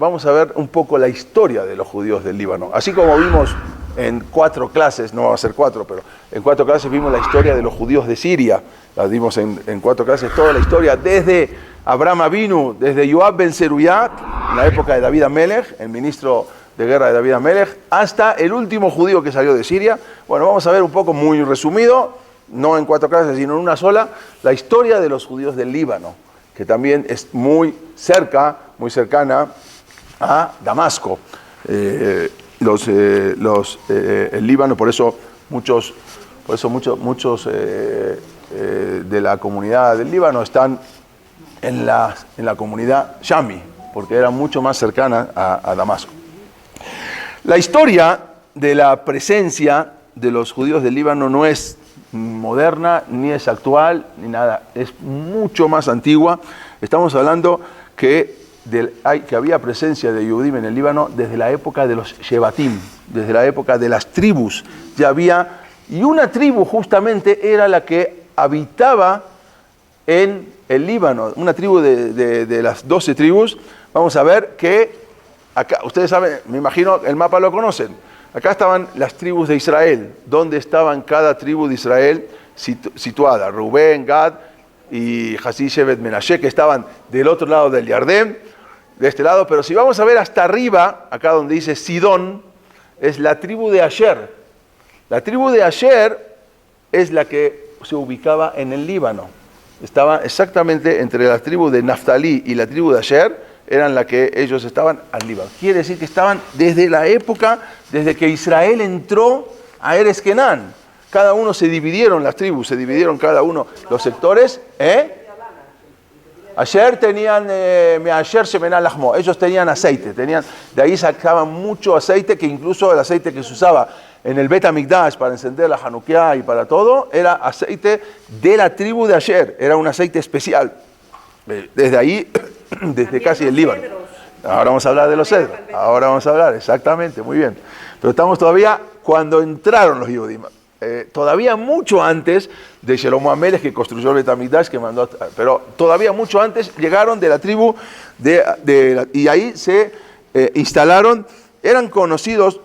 vamos a ver un poco la historia de los judíos del Líbano. Así como vimos en 4 clases, no va a ser 4, pero en 4 clases vimos la historia de los judíos de Siria. La dimos en 4 clases, toda la historia, desde Abraham Avinu, desde Yoab ben Zeruyat, en la época de David Amelech, el ministro de guerra de David Amelech, hasta el último judío que salió de Siria. Bueno, vamos a ver un poco muy resumido, no en 4 clases, sino en una sola, la historia de los judíos del Líbano, que también es muy cercana a Damasco. El Líbano, por eso muchos de la comunidad del Líbano están en la comunidad Shami, porque era mucho más cercana a Damasco. La historia de la presencia de los judíos del Líbano no es moderna, ni es actual, ni nada. Es mucho más antigua. Estamos hablando que había presencia de Yehudim en el Líbano desde la época de los Shevatim, desde la época de las tribus. Ya había, y una tribu justamente era la que habitaba en el Líbano, una tribu de las 12 tribus. Vamos a ver que acá, ustedes saben, me imagino, el mapa lo conocen. Acá estaban las tribus de Israel. ¿Dónde estaban cada tribu de Israel situada? Rubén, Gad y Hasí, Shevet, Menashe, que estaban del otro lado del Yardén, de este lado. Pero si vamos a ver hasta arriba, acá donde dice Sidón, es la tribu de Asher. La tribu de Asher es la que se ubicaba en el Líbano. Estaba exactamente entre la tribu de Naftalí y la tribu de Asher, eran la que ellos estaban al Líbano. Quiere decir que estaban desde la época, desde que Israel entró a Eretz Kenán. Cada uno se dividieron, las tribus, se dividieron cada uno los sectores. Ayer tenían, Measher Shemenal Lahmo, ellos tenían aceite, de ahí sacaban mucho aceite, que incluso el aceite que se usaba en el Bet HaMikdash para encender la Hanukkah y para todo, era aceite de la tribu de Asher, era un aceite especial. Desde ahí, desde casi el Líbano. Ahora vamos a hablar de los cedros. Ahora vamos a hablar, exactamente, muy bien. Pero estamos todavía cuando entraron los Yehudim. Todavía mucho antes de Shelomo Amelech, que construyó el Bet HaMikdash, pero todavía mucho antes llegaron de la tribu y ahí se instalaron. Eran conocidos.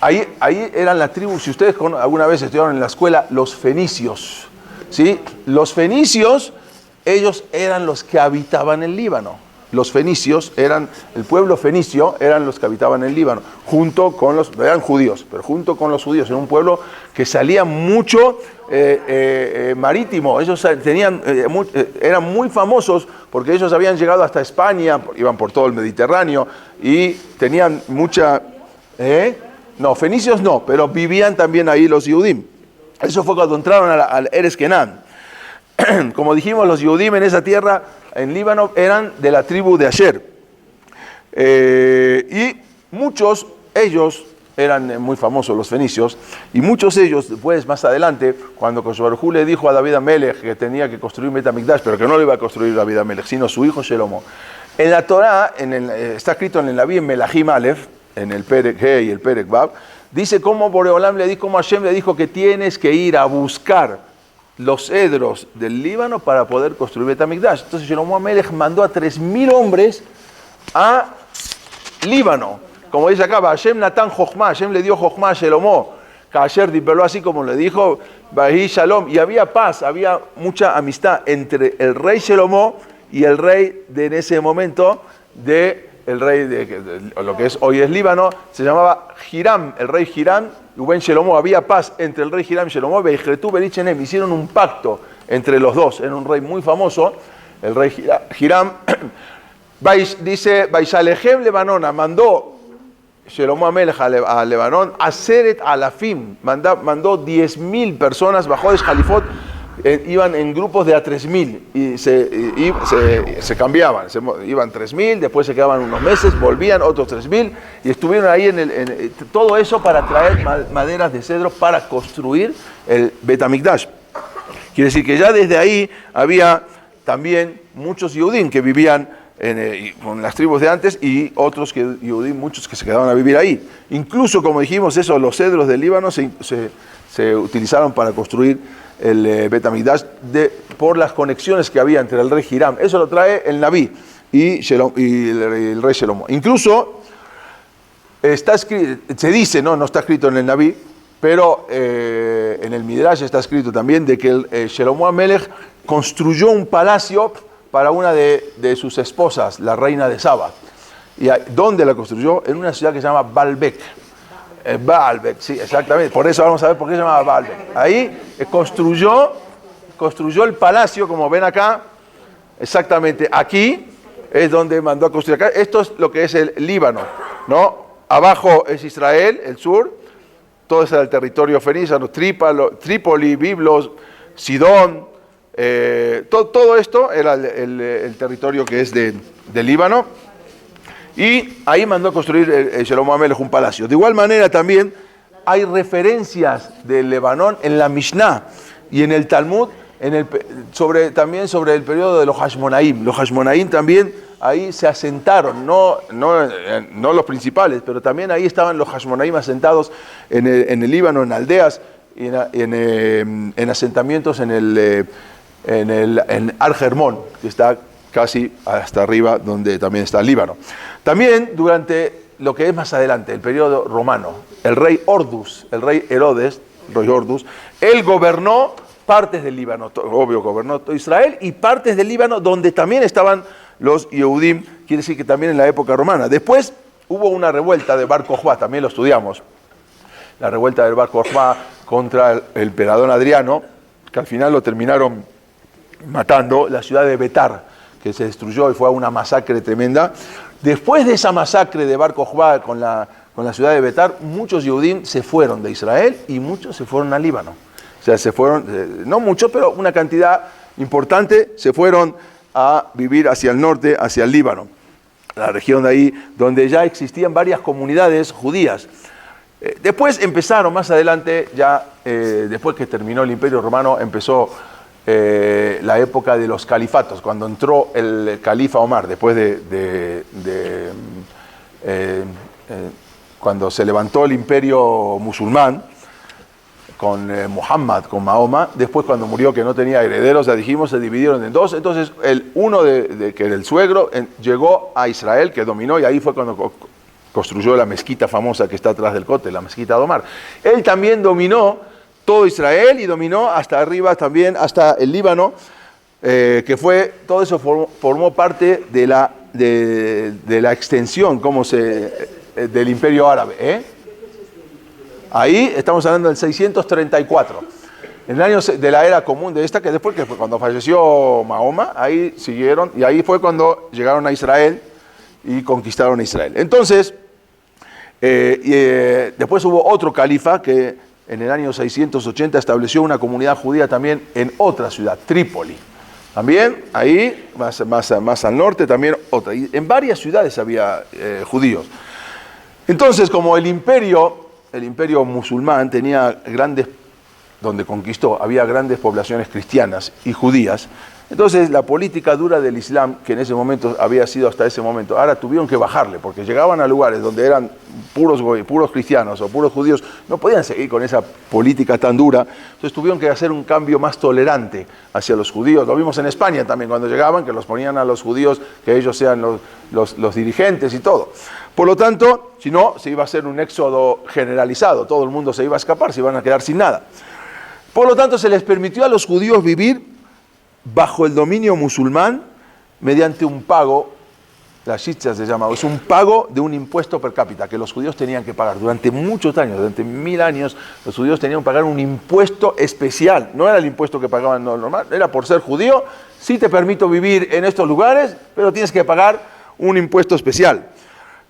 Ahí eran la tribu, si ustedes alguna vez estudiaron en la escuela, los fenicios. ¿Sí? Los fenicios, ellos eran los que habitaban el Líbano. Los fenicios el pueblo fenicio eran los que habitaban el Líbano, eran judíos, pero junto con los judíos, era un pueblo que salía mucho marítimo. Ellos eran muy famosos porque ellos habían llegado hasta España, iban por todo el Mediterráneo y tenían mucha... No, fenicios no, pero vivían también ahí los Yehudim. Eso fue cuando entraron al Eretz Kenán. Como dijimos, los Yehudim en esa tierra, en Líbano, eran de la tribu de Asher. Y muchos, ellos eran muy famosos, los fenicios, y muchos de ellos, después, más adelante, cuando Akadosh Baruj Hu le dijo a David Amelech que tenía que construir Bet HaMikdash, pero que no lo iba a construir David Amelech, sino su hijo Shelomo. En la Torá, está escrito en el Naví, en Melahim Aleph, en el Perek He y el Perek Vav, dice cómo Boreolam cómo Hashem le dijo que tienes que ir a buscar los cedros del Líbano para poder construir Bet HaMikdash. Entonces Shelomo Amelech mandó a 3,000 hombres a Líbano. Como dice acá, Hashem Natan Jochma, Hashem le dio Jochma a Shelomo. Kasher dipeló así como le dijo, Bahi Shalom. Y había paz, había mucha amistad entre el rey Shelomo y el rey en ese momento el rey de lo que es hoy es Líbano, se llamaba Hiram, el rey Hiram, y Ben Shelomo. Había paz entre el rey Hiram y Shelomo. Hicieron un pacto entre los dos. Era un rey muy famoso, el rey Hiram. Dice, Baishalehem Lebanona, mandó Shelomo Amelech a Lebanón, Aseret Alafim, mandó 10,000 personas, bajó de Jalifot, iban en grupos de a 3,000 y se cambiaban, iban 3,000, después se quedaban unos meses, volvían otros 3,000 y estuvieron ahí todo eso para traer maderas de cedro para construir el Bet HaMikdash. Quiere decir que ya desde ahí había también muchos Yehudim que vivían con las tribus de antes y otros Yehudim, muchos que se quedaban a vivir ahí. Incluso, como dijimos, los cedros del Líbano se utilizaron para construir el Bet HaMikdash por las conexiones que había entre el rey Hiram. Eso lo trae el Naví. y el rey Shelomo. Incluso está escrito, se dice, no está escrito en el Naví, pero en el Midrash está escrito también de que Shelomo Amelech construyó un palacio para una de sus esposas, la reina de Saba. ¿Y dónde la construyó? En una ciudad que se llama Baalbek. Baalbek, sí, exactamente. Por eso vamos a ver por qué se llama Baalbek. Ahí construyó el palacio, como ven acá, exactamente aquí es donde mandó a construir acá. Esto es lo que es el Líbano, ¿no? Abajo es Israel, el sur, todo es el territorio fenicio, Trípoli, Biblos, Sidón, todo esto era el territorio que es del Líbano. Y ahí mandó a construir Shelomo Amelech un palacio. De igual manera también hay referencias del Lebanón en la Mishnah y en el Talmud, también sobre el periodo de los Hashmonaim. Los Hashmonaim también ahí se asentaron, no los principales, pero también ahí estaban los Hashmonaim asentados en el Líbano, en aldeas y en asentamientos en Ar Hermón, que está casi hasta arriba, donde también está el Líbano. También durante lo que es más adelante, el periodo romano, el rey Ordus, el rey Herodes, él gobernó partes del Líbano, obvio, gobernó todo Israel y partes del Líbano donde también estaban los Yehudim, quiere decir que también en la época romana. Después hubo una revuelta de Bar Kokhba, también lo estudiamos, la revuelta del Bar Kokhba contra el emperador Adriano, que al final lo terminaron matando, la ciudad de Betar, que se destruyó y fue una masacre tremenda. Después de esa masacre de Bar Kokhba con la ciudad de Betar, muchos Yehudim se fueron de Israel y muchos se fueron al Líbano. O sea, se fueron, no muchos, pero una cantidad importante, se fueron a vivir hacia el norte, hacia el Líbano, la región de ahí, donde ya existían varias comunidades judías. Después empezaron, más adelante, después que terminó el Imperio Romano, empezó la época de los califatos, cuando entró el califa Omar, después cuando se levantó el imperio musulmán, con Muhammad, con Mahoma. Después, cuando murió, que no tenía herederos, ya dijimos, se dividieron en dos. Entonces, uno que era el suegro, llegó a Israel, que dominó, y ahí fue cuando construyó la mezquita famosa que está atrás del Kotel, la mezquita de Omar. Él también dominó todo Israel y dominó hasta arriba también, hasta el Líbano, todo eso formó parte de la extensión del Imperio Árabe. Ahí estamos hablando del 634, en el año de la era común de esta, que después que fue cuando falleció Mahoma, ahí siguieron, y ahí fue cuando llegaron a Israel y conquistaron a Israel. Entonces, después hubo otro califa que en el año 680 estableció una comunidad judía también en otra ciudad, Trípoli. También ahí, más al norte, también otra. Y en varias ciudades había judíos. Entonces, como el imperio musulmán tenía donde conquistó, había grandes poblaciones cristianas y judías. Entonces, la política dura del Islam, que en ese momento había sido hasta ese momento, ahora tuvieron que bajarle, porque llegaban a lugares donde eran puros cristianos o puros judíos, no podían seguir con esa política tan dura. Entonces, tuvieron que hacer un cambio más tolerante hacia los judíos. Lo vimos en España también, cuando llegaban, que los ponían a los judíos, que ellos sean los dirigentes y todo. Por lo tanto, si no, se iba a hacer un éxodo generalizado, todo el mundo se iba a escapar, se iban a quedar sin nada. Por lo tanto, se les permitió a los judíos vivir bajo el dominio musulmán mediante un pago, la shitza se llama, es un pago de un impuesto per cápita que los judíos tenían que pagar durante muchos años, durante 1000 años, los judíos tenían que pagar un impuesto especial, no era el impuesto que pagaban normal, era por ser judío, sí te permito vivir en estos lugares, pero tienes que pagar un impuesto especial.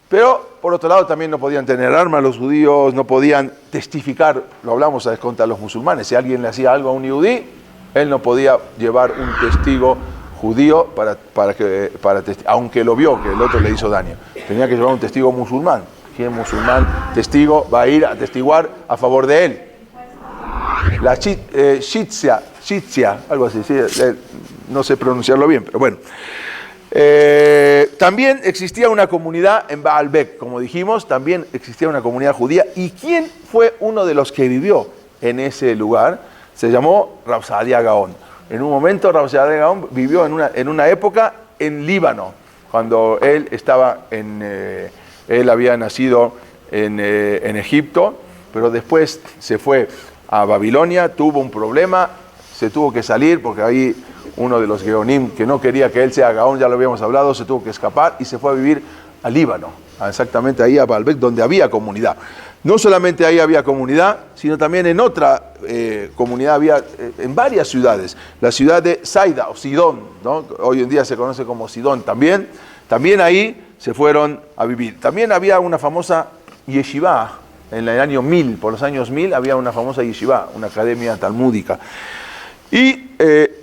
Pero, por otro lado, también no podían tener armas los judíos, no podían testificar, lo hablamos contra los musulmanes, si alguien le hacía algo a un yudí, él no podía llevar un testigo judío aunque lo vio que el otro le hizo daño. Tenía que llevar un testigo musulmán. ¿Quién musulmán testigo va a ir a testiguar a favor de él? La shitza, algo así, ¿sí? No sé pronunciarlo bien, pero bueno. También existía una comunidad en Baalbek, como dijimos, también existía una comunidad judía. ¿Y quién fue uno de los que vivió en ese lugar? Se llamó Rav Saadia Gaon. En un momento Rav Saadia Gaon vivió en una época en Líbano. cuando él estaba él había nacido en Egipto, pero después se fue a Babilonia, tuvo un problema, se tuvo que salir porque ahí uno de los Geonim que no quería que él sea Gaón, ya lo habíamos hablado, se tuvo que escapar y se fue a vivir al Líbano, exactamente ahí a Baalbek, donde había comunidad. No solamente ahí había comunidad, sino también en otra comunidad había, en varias ciudades. La ciudad de Saida o Sidón, ¿no? Hoy en día se conoce como Sidón también ahí se fueron a vivir. También había una famosa yeshiva, en el año 1000, por los años 1000 había una famosa yeshiva, una academia talmúdica. Y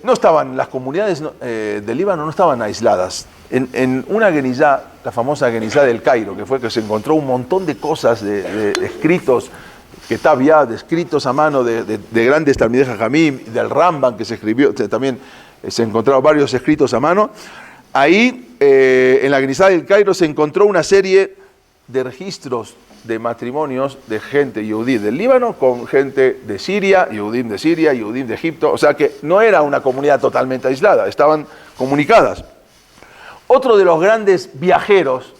no estaban, las comunidades del Líbano no estaban aisladas. En una genizá, la famosa genizá del Cairo, que se encontró un montón de cosas, de escritos, Ketab-Yad, escritos a mano de grandes Talmidei Jajamim, del Rambam que se escribió, también se encontraron varios escritos a mano. Ahí, en la genizá del Cairo, se encontró una serie de registros de matrimonios de gente yehudí del Líbano con gente de Siria, yehudim de Siria, yehudim de Egipto, o sea que no era una comunidad totalmente aislada, estaban comunicadas. Otro de los grandes viajeros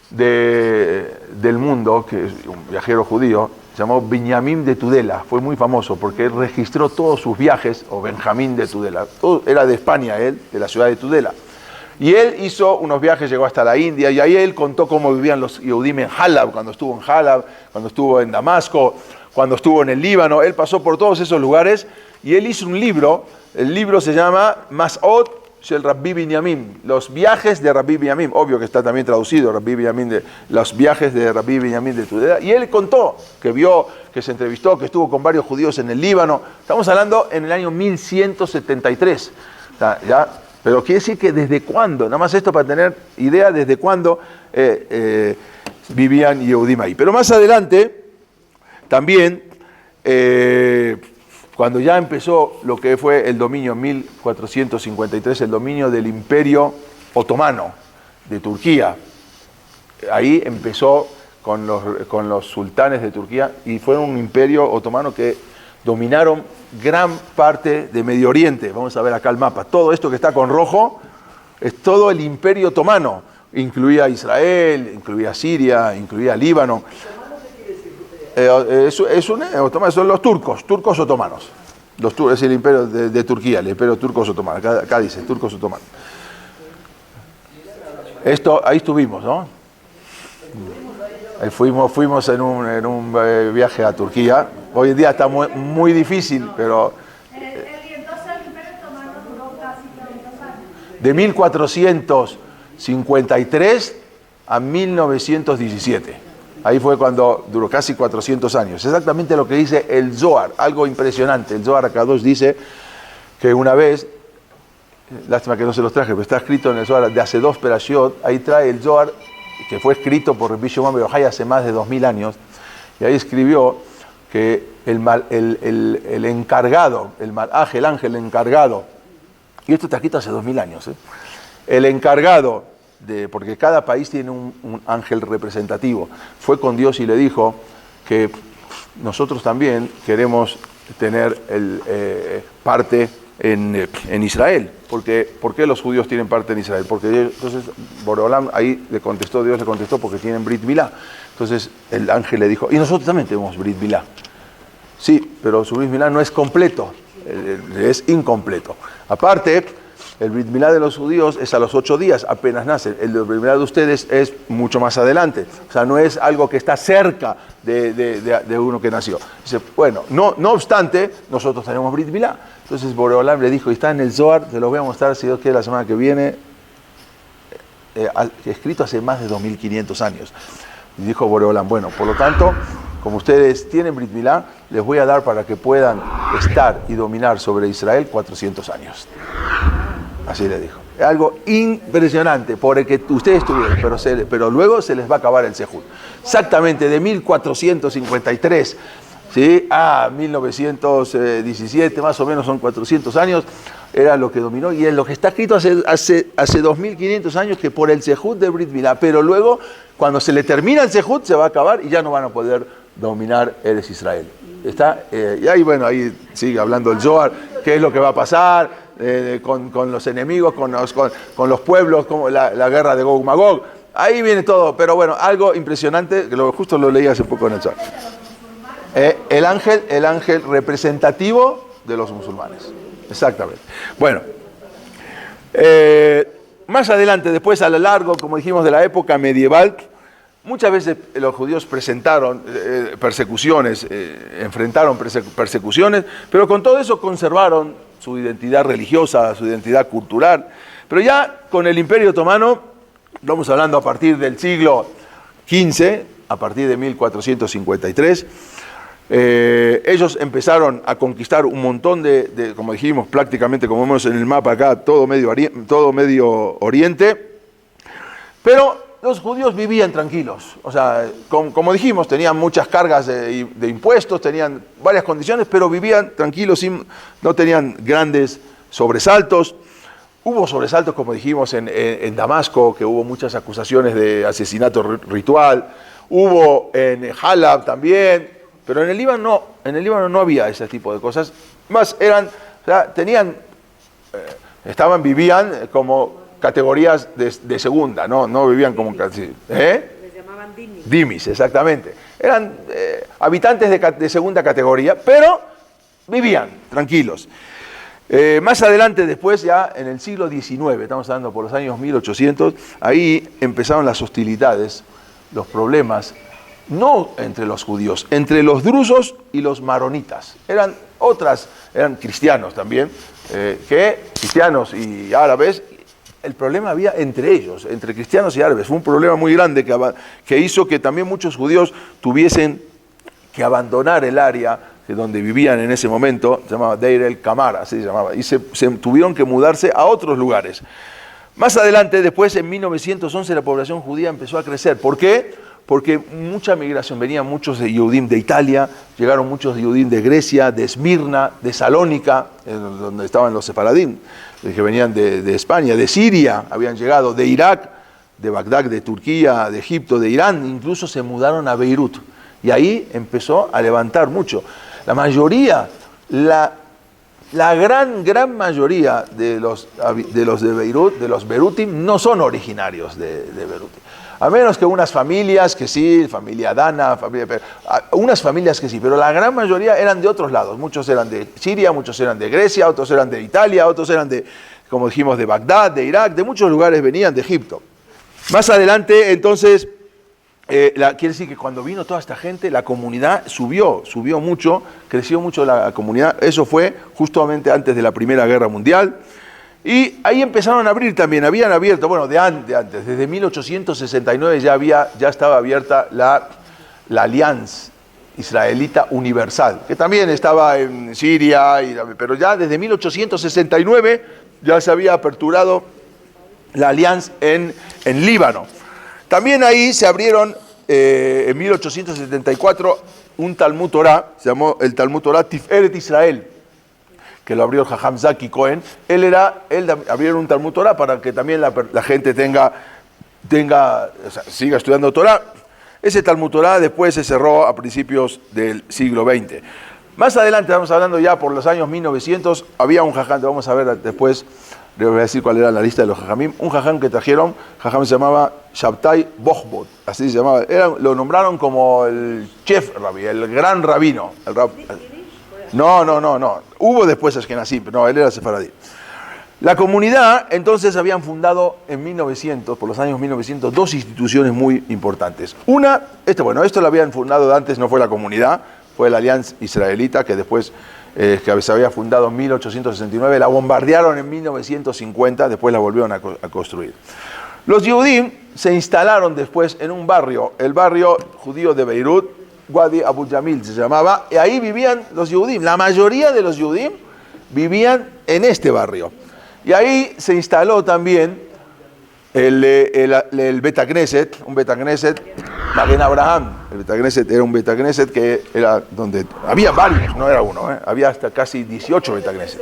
del mundo, que es un viajero judío, se llamó Binyamin de Tudela, fue muy famoso porque él registró todos sus viajes, o Benjamín de Tudela, era de España él, de la ciudad de Tudela. Y él hizo unos viajes, llegó hasta la India, y ahí él contó cómo vivían los Yehudim en Halab, cuando estuvo en Halab, cuando estuvo en Damasco, cuando estuvo en el Líbano. Él pasó por todos esos lugares y él hizo un libro. El libro se llama Mas'ot Shel Rabbi Binyamin, los viajes de Rabbi Binyamin. Obvio que está también traducido, Rabbi Binyamin, los viajes de Rabbi Binyamin de Tudela. Y él contó que vio, que se entrevistó, que estuvo con varios judíos en el Líbano. Estamos hablando en el año 1173. O sea, ya. Pero quiere decir que desde cuándo, nada más esto para tener idea desde cuándo vivían Yehudim ahí. Pero más adelante, también, cuando ya empezó lo que fue el dominio en 1453, el dominio del Imperio Otomano de Turquía, ahí empezó con los sultanes de Turquía y fue un imperio otomano que dominaron gran parte de Medio Oriente. Vamos a ver acá el mapa. Todo esto que está con rojo es todo el Imperio Otomano. Incluía Israel, incluía Siria, incluía Líbano. Son los turcos otomanos. Es el imperio de Turquía, el imperio turcos otomanos. Acá dice, turcos otomanos. Ahí estuvimos, ¿no? Fuimos en un viaje a Turquía. Hoy en día está muy difícil, pero... Entonces el Imperio Otomano duró casi 500 años. De 1453 a 1917. Ahí fue cuando duró casi 400 años. Exactamente lo que dice el Zohar, algo impresionante. El Zohar Akadosh dice que una vez, lástima que no se los traje, pero está escrito en el Zohar de hace 2 perashiot, ahí trae el Zohar, que fue escrito por Rabbi Shimon bar Yochai hace más de 2000 años, y ahí escribió que el encargado, el malaj, el ángel encargado, y esto está escrito hace 2000 años, el encargado, porque cada país tiene un ángel representativo, fue con Dios y le dijo que nosotros también queremos tener parte en Israel. ¿Por qué los judíos tienen parte en Israel? Porque entonces Boreolam ahí Dios le contestó porque tienen Brit Milá. Entonces el ángel le dijo, y nosotros también tenemos Brit Milá. Sí, pero su Brit Milá no es completo, es incompleto. Aparte, el Brit Milá de los judíos es a los 8 días, apenas nacen. El Brit Milá de ustedes es mucho más adelante. O sea, no es algo que está cerca de uno que nació. Dice, bueno, no obstante, nosotros tenemos Brit Milá. Entonces Boreolam le dijo, y está en el Zohar, te lo voy a mostrar si Dios quiere la semana que viene, escrito hace más de 2500 años. Y dijo Boreolam, bueno, por lo tanto, como ustedes tienen Brit Milá, les voy a dar para que puedan estar y dominar sobre Israel 400 años. Así le dijo. Es algo impresionante, por el que ustedes tuvieron, pero luego se les va a acabar el Sejud. Exactamente de 1453, ¿sí?, a 1917, más o menos son 400 años, era lo que dominó, y es lo que está escrito hace 2500 años, que por el Sejud de Brit Milá, pero luego, cuando se le termina el Sejud, se va a acabar y ya no van a poder dominar Eretz Israel. ¿Está? Y ahí, bueno, ahí sigue hablando el Zohar, qué es lo que va a pasar con los enemigos, con los pueblos, como la guerra de Gog Magog. Ahí viene todo, pero bueno, algo impresionante, que justo lo leí hace poco en el chat. El ángel representativo de los musulmanes. Exactamente. Bueno, más adelante, después a lo largo, como dijimos, de la época medieval, muchas veces los judíos presentaron persecuciones, enfrentaron persecuciones, pero con todo eso conservaron su identidad religiosa, su identidad cultural. Pero ya con el Imperio Otomano, estamos hablando a partir del siglo XV, a partir de 1453, ellos empezaron a conquistar un montón como dijimos, prácticamente como vemos en el mapa acá, todo Medio Oriente, pero los judíos vivían tranquilos, o sea, como dijimos, tenían muchas cargas de impuestos, tenían varias condiciones, pero vivían tranquilos, no tenían grandes sobresaltos. Hubo sobresaltos, como dijimos, en Damasco, que hubo muchas acusaciones de asesinato ritual, hubo en Halab también, pero en el Líbano no había ese tipo de cosas, más vivían como categorías de segunda, no vivían como... Les llamaban dimis. Dimis, exactamente. Eran habitantes de segunda categoría, pero vivían tranquilos. Más adelante, después ya en el siglo XIX, estamos hablando por los años 1800, ahí empezaron las hostilidades, los problemas, no entre los judíos, entre los drusos y los maronitas. Eran cristianos también, cristianos y árabes. El problema había entre ellos, entre cristianos y árabes. Fue un problema muy grande que hizo que también muchos judíos tuviesen que abandonar el área donde vivían en ese momento, se llamaba Deir el-Kamar, así se llamaba, y se tuvieron que mudarse a otros lugares. Más adelante, después en 1911, la población judía empezó a crecer. ¿Por qué? Porque mucha migración, venían muchos de Yehudim de Italia, llegaron muchos de Yehudim de Grecia, de Esmirna, de Salónica, donde estaban los sefaradín, que venían de España, de Siria, habían llegado, de Irak, de Bagdad, de Turquía, de Egipto, de Irán, incluso se mudaron a Beirut. Y ahí empezó a levantar mucho. La mayoría, la gran mayoría de los de Beirut, de los Berutim, no son originarios de Beirut. A menos que unas familias que sí, familia Dana, unas familias que sí, pero la gran mayoría eran de otros lados. Muchos eran de Siria, muchos eran de Grecia, otros eran de Italia, otros eran como dijimos, de Bagdad, de Irak, de muchos lugares venían de Egipto. Más adelante, entonces, quiere decir que cuando vino toda esta gente, la comunidad subió mucho, creció mucho la comunidad. Eso fue justamente antes de la Primera Guerra Mundial. Y ahí empezaron a abrir también, habían abierto, bueno, de antes, desde 1869 ya estaba abierta la Alianza Israelita Universal, que también estaba en Siria, pero ya desde 1869 ya se había aperturado la Alianza en Líbano. También ahí se abrieron en 1874 un Talmud Torah, se llamó el Talmud Torah Tiferet Israel, que lo abrió el Jajam Zaki Cohen. Él abrieron un Talmud Torah para que también la gente siga estudiando Torah. Ese Talmud Torah después se cerró a principios del siglo XX. Más adelante, estamos hablando ya por los años 1900, había un Jajam, vamos a ver después, les voy a decir cuál era la lista de los Jajamim, un Jajam que trajeron, Jajam se llamaba Shabtai Bochbot, así se llamaba, lo nombraron como el chef rabí, el gran rabino. No. Hubo después Ashkenazí, pero no, él era sefaradí. La comunidad, entonces, habían fundado en 1900, por los años 1900, dos instituciones muy importantes. Una, esto lo habían fundado antes, no fue la comunidad, fue la Alianza Israelita, que después, que se había fundado en 1869, la bombardearon en 1950, después la volvieron a construir. Los Yehudim se instalaron después en un barrio, el barrio judío de Beirut, Wadi Abu Jamil se llamaba, y ahí vivían los Yehudim. La mayoría de los Yehudim vivían en este barrio. Y ahí se instaló también el Beta Knesset, un Beta Knesset, Magen Abraham. El Beta Knesset era un Beta Knesset que era donde había varios, no era uno, había hasta casi 18 Beta Knesset.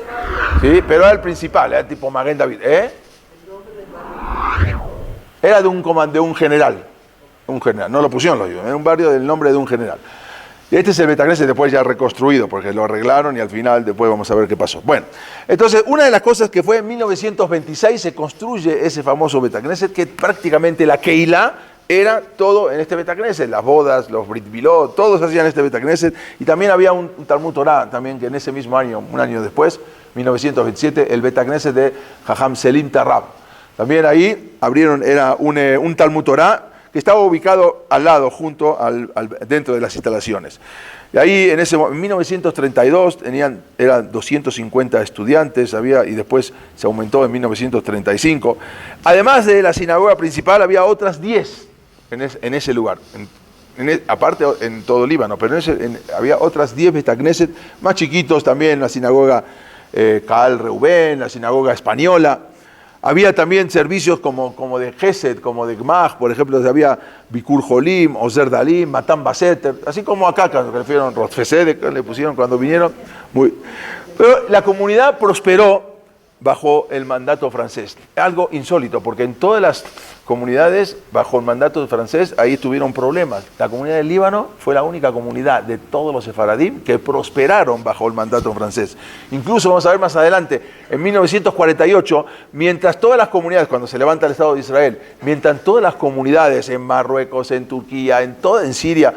¿Sí? Pero era el principal, era tipo Magen David. Era de un general. No lo pusieron los judíos, era un barrio del nombre de un general. Y este es el Betacneset después ya reconstruido, porque lo arreglaron y al final después vamos a ver qué pasó. Bueno, entonces una de las cosas que fue en 1926 se construye ese famoso Betacneset, que prácticamente la Keilah era todo en este Betacneset, las bodas, los Brit Milot, todos hacían este Betacneset, y también había un Talmud Torah, también que en ese mismo año, un año después, 1927, el Betacneset de Jajam Selim Tarrab. También ahí abrieron, era un Talmud Torah, que estaba ubicado al lado, junto dentro de las instalaciones. Y ahí, en 1932, eran 250 estudiantes, y después se aumentó en 1935. Además de la sinagoga principal, había otras 10 en ese lugar. Aparte en todo Líbano, pero había otras 10 Betacneset, más chiquitos también, la sinagoga Kaal Reubén, la sinagoga española. Había también servicios como de Gesed, como de Gmach, por ejemplo, había Bikur Jolim, Ozer Dalim, Matan Baseter, así como acá, cuando refirieron Rotfesedek, le pusieron cuando vinieron. Pero la comunidad prosperó bajo el mandato francés. Algo insólito, porque en todas las comunidades bajo el mandato francés, ahí tuvieron problemas. La comunidad del Líbano fue la única comunidad de todos los sefaradim que prosperaron bajo el mandato francés. Incluso, vamos a ver más adelante, en 1948, mientras todas las comunidades, cuando se levanta el Estado de Israel, mientras todas las comunidades en Marruecos, en Turquía, en Siria,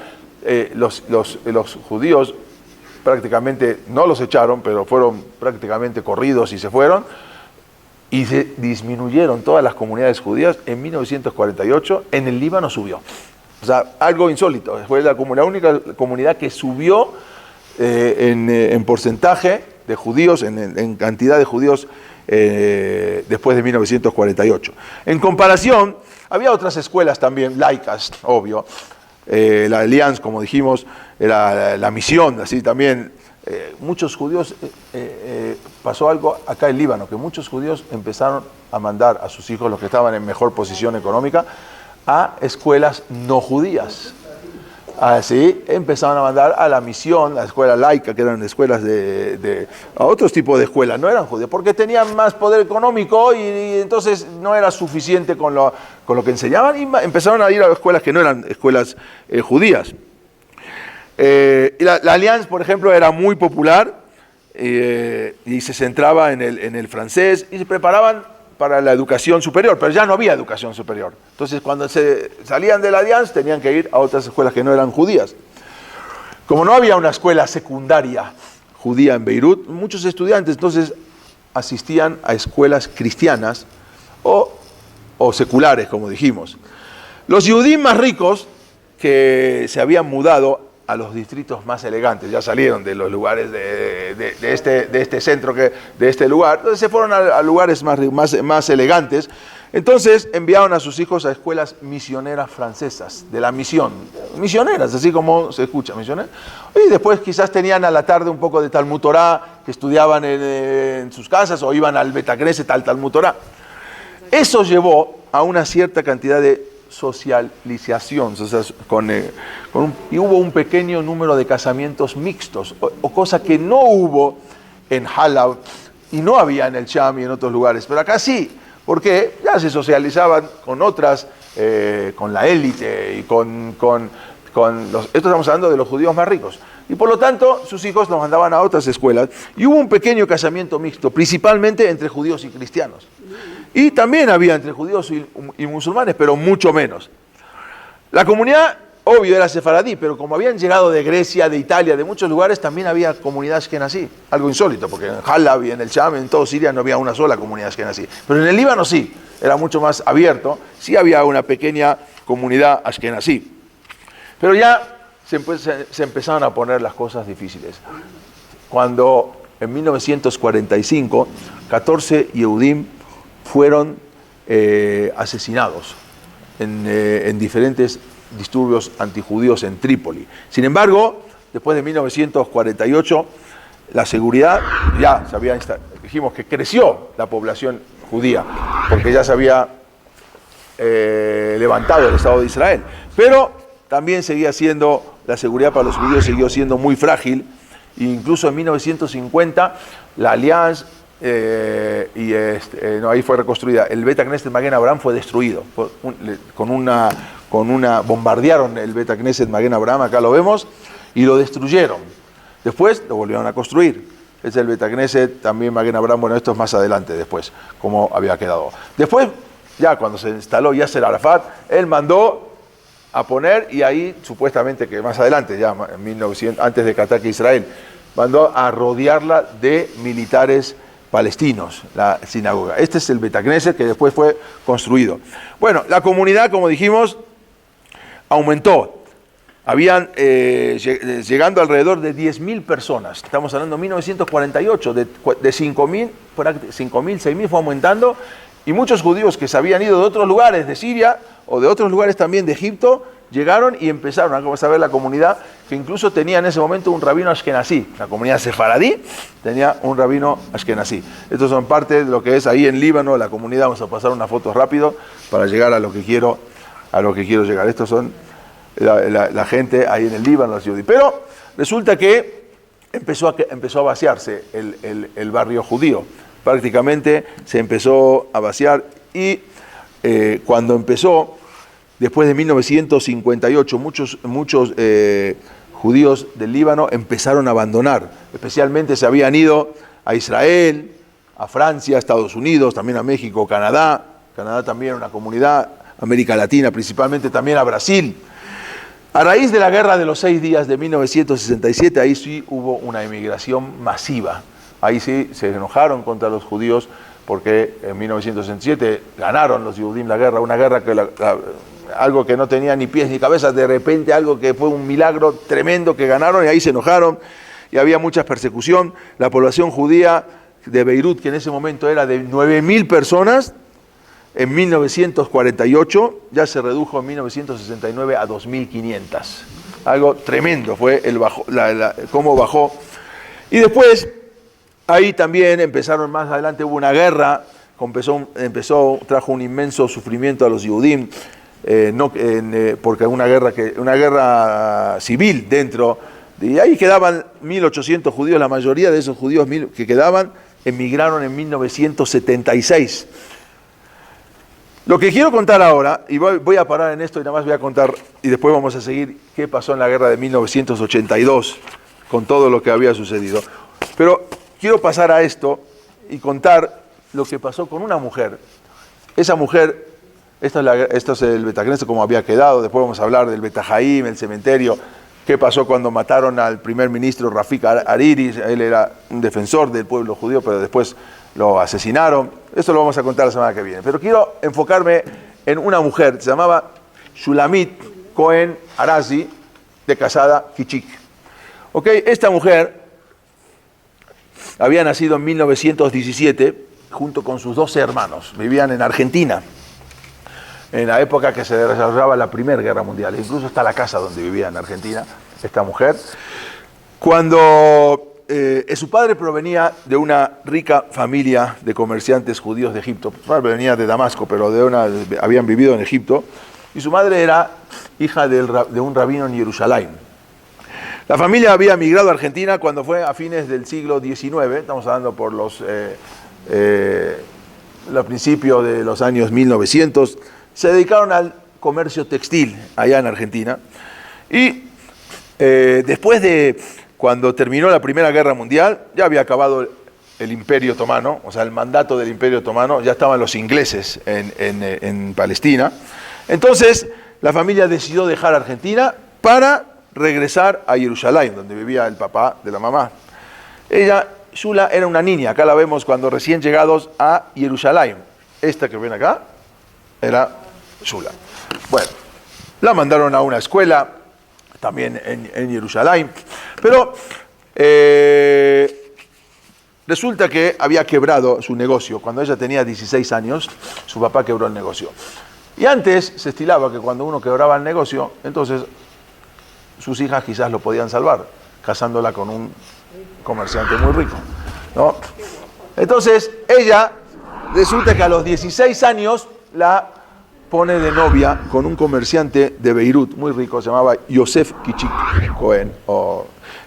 los judíos prácticamente no los echaron, pero fueron prácticamente corridos y se fueron, y se disminuyeron todas las comunidades judías. En 1948 en el Líbano subió. O sea, algo insólito. Fue la única comunidad que subió en porcentaje de judíos, en cantidad de judíos después de 1948. En comparación, había otras escuelas también, laicas, obvio. La Alliance, como dijimos, era la misión, así también. Muchos judíos, pasó algo acá en Líbano, que muchos judíos empezaron a mandar a sus hijos, los que estaban en mejor posición económica, a escuelas no judías. Así empezaron a mandar a la misión, a la escuela laica, que eran escuelas a otros tipos de escuelas, no eran judías, porque tenían más poder económico y entonces no era suficiente con lo que enseñaban, y empezaron a ir a escuelas que no eran escuelas judías. Y la Alliance, por ejemplo, era muy popular y se centraba en el francés, y se preparaban para la educación superior, pero ya no había educación superior. Entonces, cuando se salían de la Alliance, tenían que ir a otras escuelas que no eran judías. Como no había una escuela secundaria judía en Beirut, muchos estudiantes entonces asistían a escuelas cristianas o seculares, como dijimos. Los judíos más ricos, que se habían mudado a los distritos más elegantes, ya salieron de los lugares de este centro, de este lugar, entonces se fueron a lugares más elegantes. Entonces enviaron a sus hijos a escuelas misioneras francesas, de la misión, misioneras, así como se escucha, misioneras. Y después quizás tenían a la tarde un poco de Talmud Torah, que estudiaban en sus casas, o iban al Betacneset, al Talmud Torah. Eso llevó a una cierta cantidad de socialización, o sea, y hubo un pequeño número de casamientos mixtos, o cosa que no hubo en Halab y no había en el Sham y en otros lugares, pero acá sí, porque ya se socializaban con otras, con la élite y con esto estamos hablando de los judíos más ricos, y por lo tanto sus hijos los mandaban a otras escuelas, y hubo un pequeño casamiento mixto, principalmente entre judíos y cristianos. Y también había entre judíos y musulmanes, pero mucho menos. La comunidad, obvio, era sefaradí, pero como habían llegado de Grecia, de Italia, de muchos lugares, también había comunidad ashkenazí. Algo insólito, porque en Halab y en el Sham, en todo Siria, no había una sola comunidad ashkenazí. Pero en el Líbano sí, era mucho más abierto, sí había una pequeña comunidad ashkenazí. Pero ya se empezaron a poner las cosas difíciles. Cuando en 1945, 14 Yehudim fueron asesinados en diferentes disturbios antijudíos en Trípoli. Sin embargo, después de 1948, la seguridad ya se había dijimos que creció la población judía, porque ya se había levantado el Estado de Israel. Pero también seguía siendo, la seguridad para los judíos siguió siendo muy frágil, e incluso en 1950 la Alliance ahí fue reconstruida. El Betacneset Maguen Abraham fue destruido bombardearon el Betacneset Maguen Abraham, acá lo vemos, y lo destruyeron. Después lo volvieron a construir. Es el Bet Knesset, también Magen Avraham, bueno, esto es más adelante después, cómo había quedado. Después, ya cuando se instaló Yasser Arafat, él mandó a poner, y ahí supuestamente que más adelante, ya en 1900, antes de que ataque Israel, mandó a rodearla de militares palestinos, la sinagoga. Este es el Bet Knesset que después fue construido. Bueno, la comunidad, como dijimos, aumentó. Habían, llegando alrededor de 10.000 personas. Estamos hablando de 1948, de 5.000, 6.000 fue aumentando, y muchos judíos que se habían ido de otros lugares, de Siria, o de otros lugares también de Egipto, llegaron y empezaron. Vamos a ver la comunidad que incluso tenía en ese momento un rabino ashkenazí. La comunidad sefaradí tenía un rabino ashkenazí. Estos son parte de lo que es ahí en Líbano, la comunidad. Vamos a pasar unas fotos rápido para llegar a lo que quiero llegar. Estos son la gente ahí en el Líbano, los judíos. Pero resulta que empezó a vaciarse el barrio judío. Prácticamente se empezó a vaciar, y cuando empezó, después de 1958, muchos judíos del Líbano empezaron a abandonar. Especialmente se habían ido a Israel, a Francia, a Estados Unidos, también a México, Canadá. Canadá también una comunidad, América Latina principalmente, también a Brasil. A raíz de la Guerra de los 6 días de 1967, ahí sí hubo una emigración masiva. Ahí sí se enojaron contra los judíos porque en 1967 ganaron los Yehudim la guerra, una guerra que algo que no tenía ni pies ni cabezas, de repente algo que fue un milagro tremendo que ganaron, y ahí se enojaron y había mucha persecución. La población judía de Beirut, que en ese momento era de 9.000 personas, en 1948 ya se redujo en 1969 a 2.500. Algo tremendo fue cómo bajó. Y después, ahí también empezaron, más adelante hubo una guerra, trajo un inmenso sufrimiento a los Yehudim, porque una guerra civil dentro, y ahí quedaban 1.800 judíos. La mayoría de esos judíos que quedaban emigraron en 1976. Lo que quiero contar ahora, y voy a parar en esto y nada más voy a contar, y después vamos a seguir qué pasó en la guerra de 1982, con todo lo que había sucedido. Pero quiero pasar a esto y contar lo que pasó con una mujer. Esa mujer, esto es el Bet Knesset como había quedado, después vamos a hablar del Bet Haim, el cementerio, qué pasó cuando mataron al primer ministro Rafik Hariri. Él era un defensor del pueblo judío, pero después lo asesinaron. Esto lo vamos a contar la semana que viene. Pero quiero enfocarme en una mujer, se llamaba Shulamit Cohen Arazi, de Casada Kichik. Esta mujer había nacido en 1917 junto con sus 12 hermanos. Vivían en Argentina, en la época que se desarrollaba la Primera Guerra Mundial. Incluso está la casa donde vivía en Argentina esta mujer. Cuando su padre provenía de una rica familia de comerciantes judíos de Egipto. Su padre venía de Damasco, pero habían vivido en Egipto. Y su madre era hija de un rabino en Jerusalén. La familia había migrado a Argentina cuando fue a fines del siglo XIX. Estamos hablando por los principios de los años 1900. Se dedicaron al comercio textil allá en Argentina. Y después de cuando terminó la Primera Guerra Mundial, ya había acabado el Imperio Otomano, o sea, el mandato del Imperio Otomano, ya estaban los ingleses en Palestina. Entonces, la familia decidió dejar Argentina para regresar a Jerusalén, donde vivía el papá de la mamá. Ella, Shula, era una niña. Acá la vemos cuando recién llegados a Jerusalén. Esta que ven acá era Shula. Bueno, la mandaron a una escuela también en Jerusalén, pero resulta que había quebrado su negocio. Cuando ella tenía 16 años, su papá quebró el negocio. Y antes se estilaba que cuando uno quebraba el negocio, entonces sus hijas quizás lo podían salvar, casándola con un comerciante muy rico, ¿no? Entonces ella, resulta que a los 16 años la pone de novia con un comerciante de Beirut muy rico, se llamaba Yosef Kichik Cohen.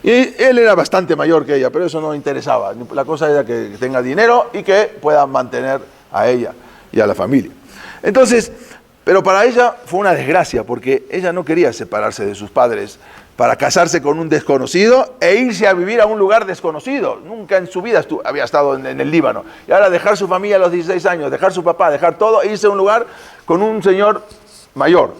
Y él era bastante mayor que ella, pero eso no interesaba. La cosa era que tenga dinero y que pueda mantener a ella y a la familia. Entonces, pero para ella fue una desgracia, porque ella no quería separarse de sus padres, para casarse con un desconocido e irse a vivir a un lugar desconocido. Nunca en su vida había estado en el Líbano. Y ahora dejar su familia a los 16 años, dejar su papá, dejar todo e irse a un lugar con un señor mayor.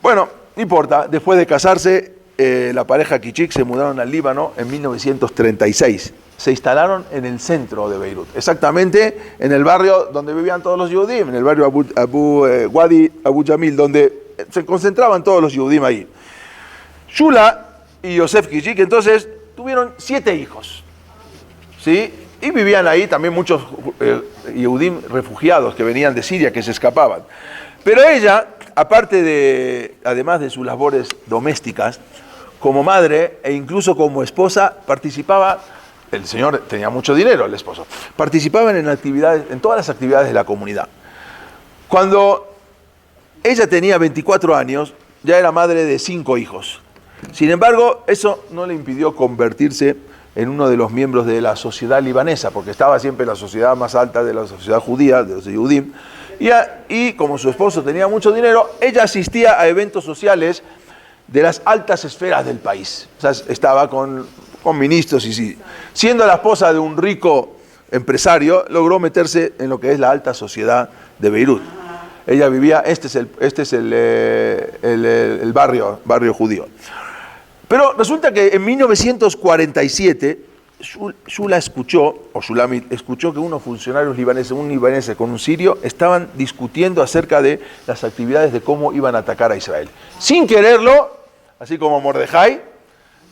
Bueno, no importa, después de casarse, la pareja Kichik se mudaron al Líbano en 1936. Se instalaron en el centro de Beirut, exactamente en el barrio donde vivían todos los Yehudim, en el barrio Wadi Abu Jamil, donde se concentraban todos los Yehudim ahí. Shula y Yosef Kichik entonces tuvieron 7 hijos, ¿sí? Y vivían ahí también muchos Yehudim refugiados que venían de Siria, que se escapaban. Pero ella, además de sus labores domésticas, como madre e incluso como esposa, participaba, el señor tenía mucho dinero, el esposo, participaban en todas las actividades de la comunidad. Cuando ella tenía 24 años, ya era madre de 5 hijos. Sin embargo, eso no le impidió convertirse en uno de los miembros de la sociedad libanesa, porque estaba siempre en la sociedad más alta de la sociedad judía, de los Yehudim, y como su esposo tenía mucho dinero, ella asistía a eventos sociales de las altas esferas del país. O sea, estaba con ministros y siendo la esposa de un rico empresario, logró meterse en lo que es la alta sociedad de Beirut. Ella vivía, este es el barrio judío. Pero resulta que en 1947, Shula Shulamit escuchó que unos funcionarios libaneses, un libanés con un sirio, estaban discutiendo acerca de las actividades de cómo iban a atacar a Israel. Sin quererlo, así como Mordejai,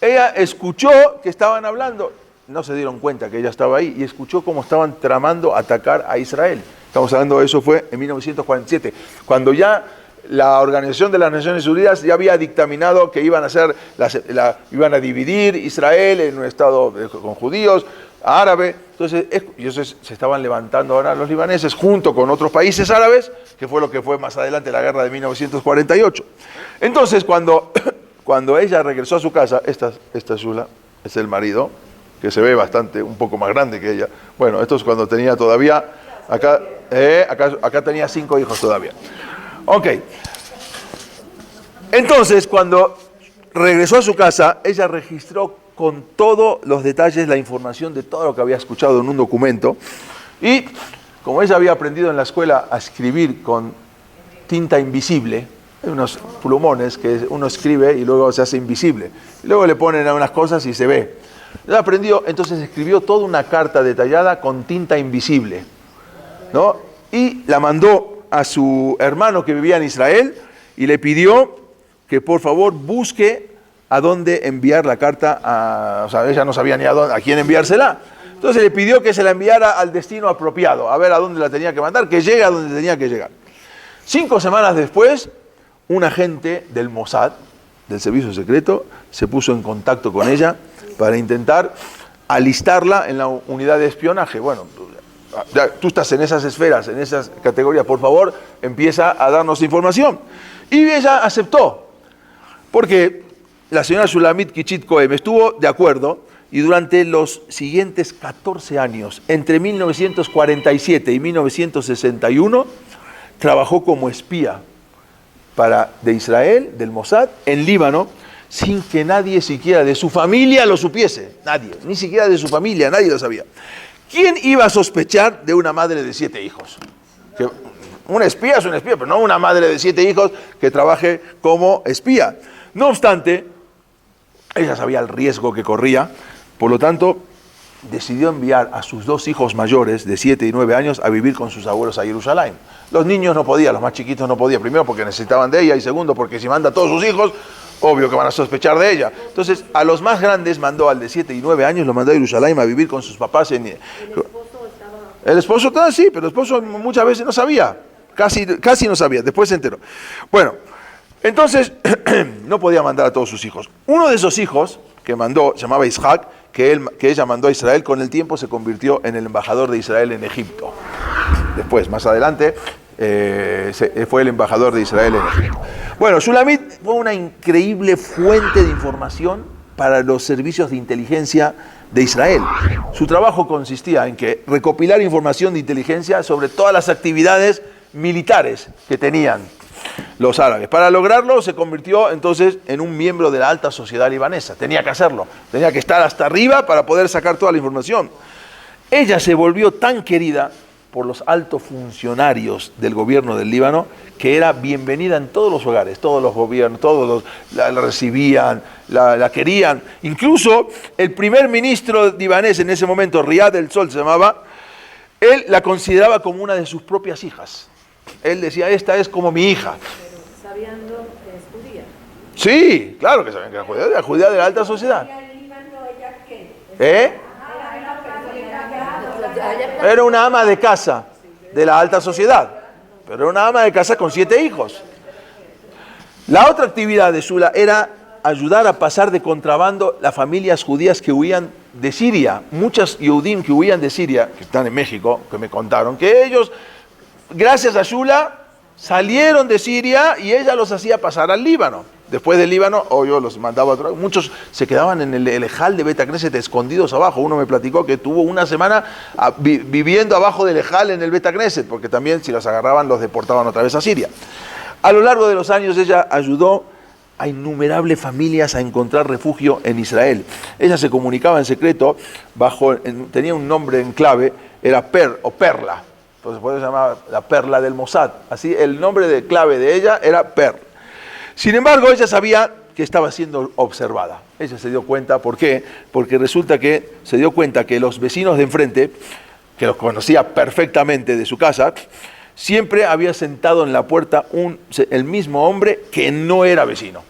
ella escuchó que estaban hablando, no se dieron cuenta que ella estaba ahí, y escuchó cómo estaban tramando atacar a Israel. Estamos hablando de eso, fue en 1947, cuando ya la Organización de las Naciones Unidas ya había dictaminado que iban a dividir Israel en un estado con judíos, árabe. Entonces se estaban levantando ahora los libaneses junto con otros países árabes, que fue lo que fue más adelante la guerra de 1948. Entonces, cuando ella regresó a su casa, esta Shula es el marido, que se ve un poco más grande que ella. Bueno, esto es cuando tenía todavía, acá tenía 5 hijos todavía. Ok, entonces cuando regresó a su casa, ella registró con todos los detalles la información de todo lo que había escuchado en un documento, y como ella había aprendido en la escuela a escribir con tinta invisible, hay unos plumones que uno escribe y luego se hace invisible, y luego le ponen a unas cosas y se ve. Ella aprendió, entonces escribió toda una carta detallada con tinta invisible, ¿no? Y la mandó a su hermano que vivía en Israel y le pidió que por favor busque a dónde enviar la carta, o sea, ella no sabía ni a quién enviársela. Entonces le pidió que se la enviara al destino apropiado, a ver a dónde la tenía que mandar, que llegue a donde tenía que llegar. 5 semanas después, un agente del Mossad, del servicio secreto, se puso en contacto con ella para intentar alistarla en la unidad de espionaje. Bueno, ya, tú estás en esas esferas, en esas categorías, por favor, empieza a darnos información. Y ella aceptó, porque la señora Shulamit Kichik Cohen estuvo de acuerdo, y durante los siguientes 14 años, entre 1947 y 1961, trabajó como espía de Israel, del Mossad, en Líbano, sin que nadie siquiera de su familia lo supiese. Nadie, ni siquiera de su familia, nadie lo sabía. ¿Quién iba a sospechar de una madre de 7 hijos? Que una espía es una espía, pero no una madre de 7 hijos que trabaje como espía. No obstante, ella sabía el riesgo que corría, por lo tanto, decidió enviar a sus 2 hijos mayores, de 7 y 9 años, a vivir con sus abuelos a Jerusalén. Los niños no podían, los más chiquitos no podían, primero porque necesitaban de ella, y segundo porque si manda a todos sus hijos, obvio que van a sospechar de ella. Entonces, a los más grandes mandó, al de 7 y 9 años, lo mandó a Jerusalén a vivir con sus papás. El esposo estaba sí, pero el esposo muchas veces no sabía, casi no sabía, después se enteró. Bueno, entonces, no podía mandar a todos sus hijos. Uno de esos hijos que mandó, se llamaba Isaac, que ella mandó a Israel, con el tiempo se convirtió en el embajador de Israel en Egipto. Después, más adelante, fue el embajador de Israel en Egipto. Bueno, Shulamit fue una increíble fuente de información para los servicios de inteligencia de Israel. Su trabajo consistía en recopilar información de inteligencia sobre todas las actividades militares que tenían. los árabes. Para lograrlo se convirtió entonces en un miembro de la alta sociedad libanesa. Tenía que hacerlo, tenía que estar hasta arriba para poder sacar toda la información. Ella se volvió tan querida por los altos funcionarios del gobierno del Líbano, que era bienvenida en todos los hogares, todos los gobiernos, la recibían, la querían. Incluso el primer ministro libanés en ese momento, Riyad el Sol se llamaba, él la consideraba como una de sus propias hijas. Él decía, esta es como mi hija. Pero sabiendo que es judía. Sí, claro que sabían que era judía de la alta sociedad. ¿Eh? Era una ama de casa de la alta sociedad, pero era una ama de casa con 7 hijos. La otra actividad de Shula era ayudar a pasar de contrabando las familias judías que huían de Siria. Muchas Yehudim que huían de Siria, que están en México, que me contaron, que ellos, gracias a Shula, salieron de Siria y ella los hacía pasar al Líbano. Después del Líbano, yo los mandaba a otro. Muchos se quedaban en el Ejal de Beta Knesset escondidos abajo. Uno me platicó que tuvo una semana viviendo abajo del Ejal en el Beta Knesset, porque también si los agarraban los deportaban otra vez a Siria. A lo largo de los años ella ayudó a innumerables familias a encontrar refugio en Israel. Ella se comunicaba en secreto, tenía un nombre en clave, era Perla. Entonces por eso se llamaba la Perla del Mossad. Así el nombre de clave de ella era Per. Sin embargo, ella sabía que estaba siendo observada. Ella se dio cuenta, ¿por qué? Porque resulta que se dio cuenta que los vecinos de enfrente, que los conocía perfectamente de su casa, siempre había sentado en la puerta el mismo hombre que no era vecino.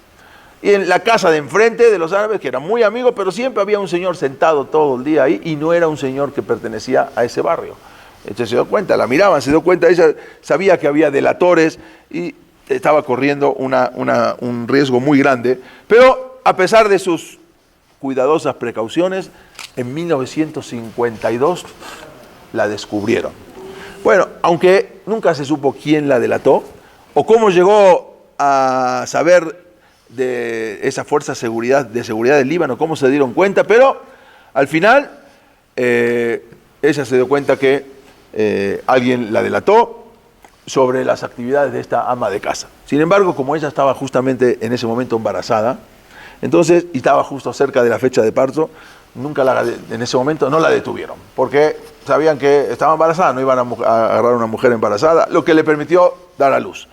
Y en la casa de enfrente de los árabes, que eran muy amigos, pero siempre había un señor sentado todo el día ahí y no era un señor que pertenecía a ese barrio. Entonces se dio cuenta, la miraban, se dio cuenta, ella sabía que había delatores y estaba corriendo un riesgo muy grande, pero a pesar de sus cuidadosas precauciones, en 1952 la descubrieron. Bueno, aunque nunca se supo quién la delató o cómo llegó a saber de esa fuerza de seguridad del Líbano, cómo se dieron cuenta, pero al final ella se dio cuenta que alguien la delató sobre las actividades de esta ama de casa. Sin embargo, como ella estaba justamente en ese momento embarazada, entonces, y estaba justo cerca de la fecha de parto, en ese momento no la detuvieron, porque sabían que estaba embarazada, no iban a agarrar a una mujer embarazada, lo que le permitió dar a luz.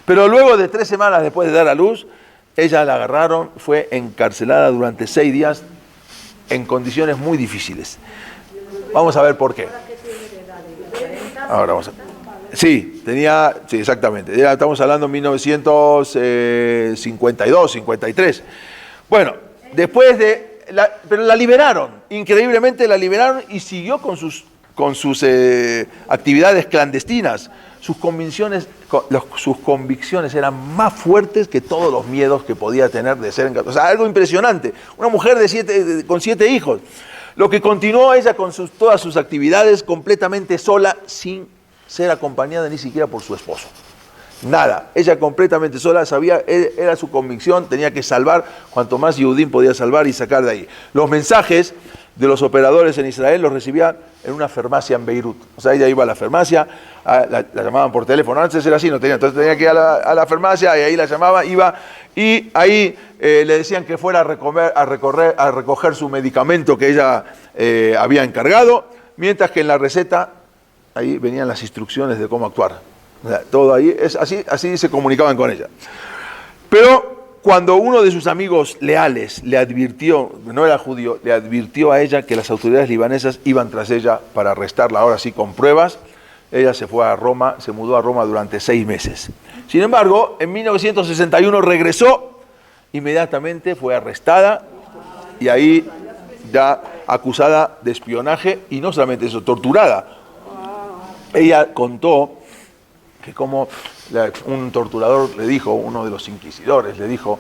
Pero luego de 3 semanas después de dar a luz, ella la agarraron, fue encarcelada durante 6 días en condiciones muy difíciles. Vamos a ver por qué. Ahora vamos a ver. Sí, exactamente. Estamos hablando de 1952, 53. Bueno, después pero la liberaron, increíblemente la liberaron y siguió con sus actividades clandestinas. Sus convicciones eran más fuertes que todos los miedos que podía tener de ser encarcelada. O sea, algo impresionante. Una mujer con 7 hijos. Lo que continuó ella con todas sus actividades completamente sola, sin ser acompañada ni siquiera por su esposo. Nada, ella completamente sola, sabía, era su convicción, tenía que salvar cuanto más Yehudim podía salvar y sacar de ahí. Los mensajes de los operadores en Israel los recibía en una farmacia en Beirut. O sea, ella iba a la farmacia, la llamaban por teléfono, antes era así, entonces tenía que ir a la farmacia y ahí la llamaba, iba y ahí le decían que fuera a recoger su medicamento que ella había encargado, mientras que en la receta ahí venían las instrucciones de cómo actuar. O sea, todo ahí, así se comunicaban con ella. Pero cuando uno de sus amigos leales le advirtió, no era judío, le advirtió a ella que las autoridades libanesas iban tras ella para arrestarla, ahora sí con pruebas, ella se fue a Roma, se mudó a Roma durante 6 meses. Sin embargo, en 1961 regresó, inmediatamente fue arrestada y ahí ya acusada de espionaje y no solamente eso, torturada. Ella contó que como un torturador le dijo, uno de los inquisidores le dijo,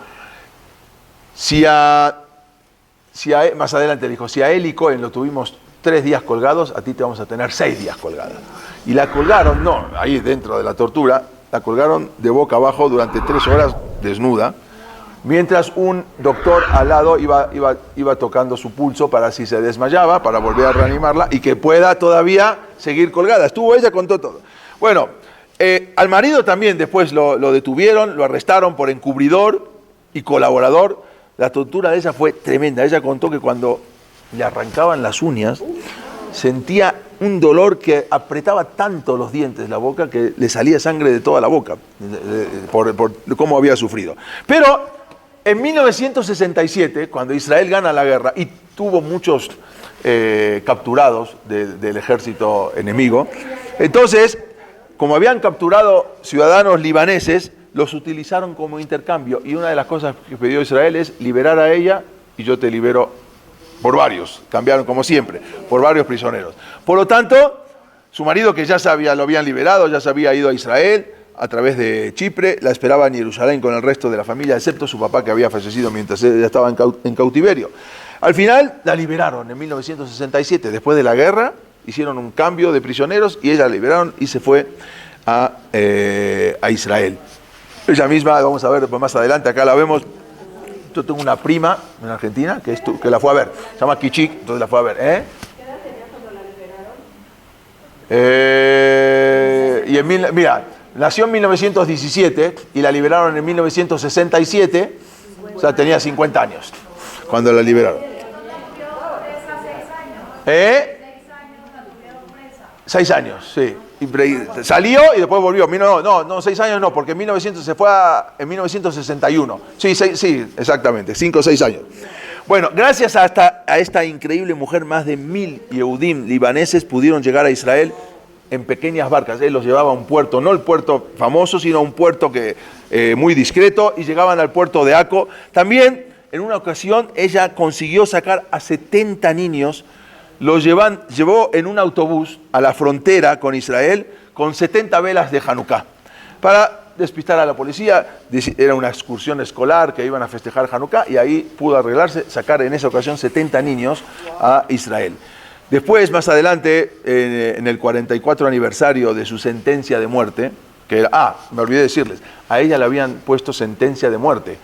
más adelante le dijo, si a él y Cohen lo tuvimos 3 días colgados, a ti te vamos a tener 6 días colgada. Y la colgaron, ahí dentro de la tortura, la colgaron de boca abajo durante 3 horas desnuda, mientras un doctor al lado iba tocando su pulso para si se desmayaba, para volver a reanimarla y que pueda todavía seguir colgada. Estuvo ella, contó todo. Bueno, Al marido también después lo detuvieron, lo arrestaron por encubridor y colaborador. La tortura de ella fue tremenda. Ella contó que cuando le arrancaban las uñas, sentía un dolor que apretaba tanto los dientes de la boca que le salía sangre de toda la boca por cómo había sufrido. Pero en 1967, cuando Israel gana la guerra y tuvo muchos capturados del ejército enemigo, entonces, como habían capturado ciudadanos libaneses, los utilizaron como intercambio. Y una de las cosas que pidió Israel es liberar a ella y yo te libero por varios. Cambiaron como siempre, por varios prisioneros. Por lo tanto, su marido, que ya lo habían liberado, ya se había ido a Israel a través de Chipre, la esperaba en Jerusalén con el resto de la familia, excepto su papá, que había fallecido mientras ella estaba en cautiverio. Al final la liberaron en 1967, después de la guerra, hicieron un cambio de prisioneros y ella la liberaron y se fue a Israel. Ella misma, vamos a ver más adelante, acá la vemos. Yo tengo una prima en Argentina que la fue a ver, se llama Kichik, entonces la fue a ver. ¿Qué edad tenía cuando la liberaron? Mira, nació en 1917 y la liberaron en 1967, o sea, tenía 50 años cuando la liberaron. 6 años, sí. Salió y después volvió. No, 6 años no, porque en 1961. Sí, exactamente, 5 o 6 años. Bueno, gracias a esta increíble mujer, más de 1000 Yehudim libaneses pudieron llegar a Israel en pequeñas barcas. Él los llevaba a un puerto, no el puerto famoso, sino un puerto muy discreto, y llegaban al puerto de Aco. También, en una ocasión, ella consiguió sacar a 70 niños. Los llevó en un autobús a la frontera con Israel con 70 velas de Hanukkah para despistar a la policía. Era una excursión escolar que iban a festejar Hanukkah y ahí pudo arreglarse, sacar en esa ocasión 70 niños a Israel. Después, más adelante, en el 44 aniversario de su sentencia de muerte, que era, me olvidé decirles, a ella le habían puesto sentencia de muerte.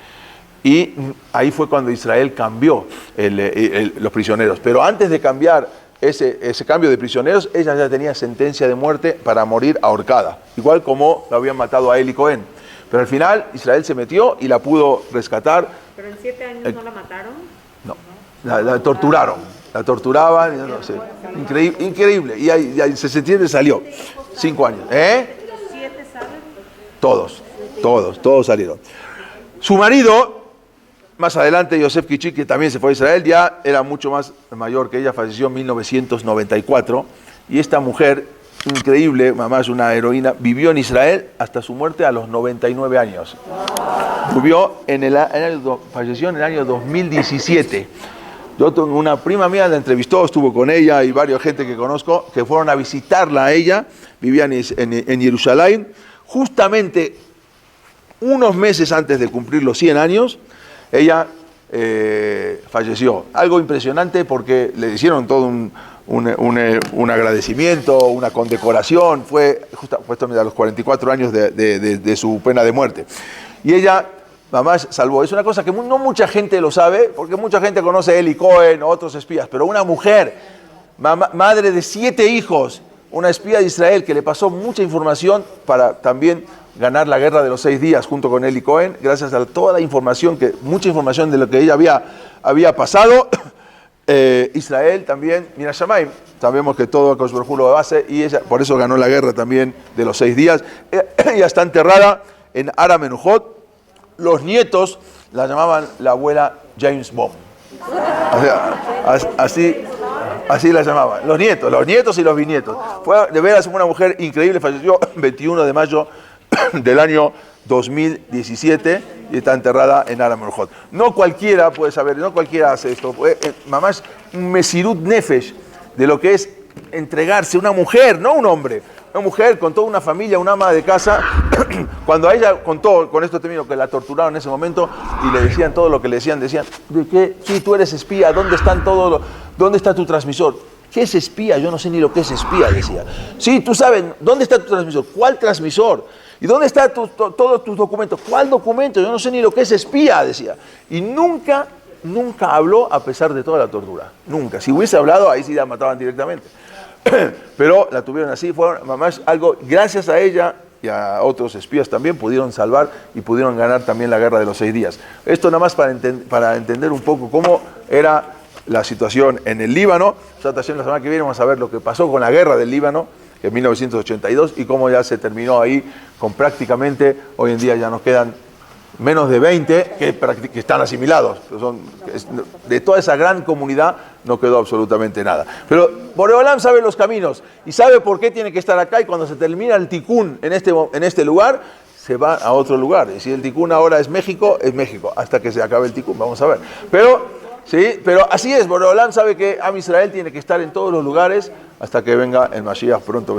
Y ahí fue cuando Israel cambió los prisioneros. Pero antes de cambiar ese cambio de prisioneros, ella ya tenía sentencia de muerte para morir ahorcada. Igual como lo habían matado a Eli Cohen. Pero al final Israel se metió y la pudo rescatar. ¿Pero en 7 años no la mataron? No, la torturaron. La torturaban, no sé. Increíble. Y ahí en 67 salió. 5 años. ¿Los 7 saben? Todos salieron. Su marido, más adelante, Yosef Kichik, que también se fue a Israel, ya era mucho más mayor que ella, falleció en 1994. Y esta mujer, increíble, mamá es una heroína, vivió en Israel hasta su muerte a los 99 años. Falleció en el año 2017. Yo tengo una prima mía, la entrevistó, estuvo con ella y varias gente que conozco, que fueron a visitarla a ella, vivían en Jerusalén, justamente unos meses antes de cumplir los 100 años, ella falleció. Algo impresionante porque le hicieron todo un agradecimiento, una condecoración, fue justamente a los 44 años de su pena de muerte. Y ella, mamá, salvó. Es una cosa que no mucha gente lo sabe, porque mucha gente conoce a Eli Cohen o otros espías, pero una mujer, madre de 7 hijos, una espía de Israel que le pasó mucha información para también ganar la guerra de los 6 días junto con Eli Cohen, gracias a toda la información, mucha información de lo que ella había pasado. Israel también, mira, Shamayim, sabemos que todo Akadosh Baruj Hu lo base, y ella por eso ganó la guerra también de los 6 días. Ella está enterrada en Ara Menujot. Los nietos la llamaban la abuela James Bond. O sea, así la llamaban. Los nietos y los bisnietos. Fue de veras una mujer increíble, falleció el 21 de mayo del año 2017 y está enterrada en Ara Menujot. No cualquiera puede saber, no cualquiera hace esto. Mamá es un mesirut nefesh de lo que es entregarse, una mujer, no un hombre. Una mujer con toda una familia, una ama de casa. Cuando a ella contó, con esto termino, que la torturaron en ese momento y le decían todo lo que le decían, ¿de qué? Sí, tú eres espía, ¿dónde está tu transmisor? ¿Qué es espía? Yo no sé ni lo que es espía, decía. Sí, tú sabes, ¿dónde está tu transmisor? ¿Cuál transmisor? ¿Y dónde están todos tus documentos? ¿Cuál documento? Yo no sé ni lo que es espía, decía. Y nunca habló a pesar de toda la tortura. Nunca. Si hubiese hablado, ahí sí la mataban directamente. pero la tuvieron así, fueron mamás algo, gracias a ella y a otros espías también pudieron salvar y pudieron ganar también la guerra de los 6 días. Esto nada más para entender un poco cómo era la situación en el Líbano. La semana que viene vamos a ver lo que pasó con la guerra del Líbano en 1982 y cómo ya se terminó ahí con prácticamente, hoy en día ya nos quedan menos de 20 que están asimilados. De toda esa gran comunidad no quedó absolutamente nada. Pero Boreolam sabe los caminos y sabe por qué tiene que estar acá, y cuando se termina el Tikkun en este lugar, se va a otro lugar. Y si el Tikkun ahora es México, hasta que se acabe el Tikkun, vamos a ver. Pero así es, Boreolam sabe que Am Israel tiene que estar en todos los lugares hasta que venga el Mashiach pronto.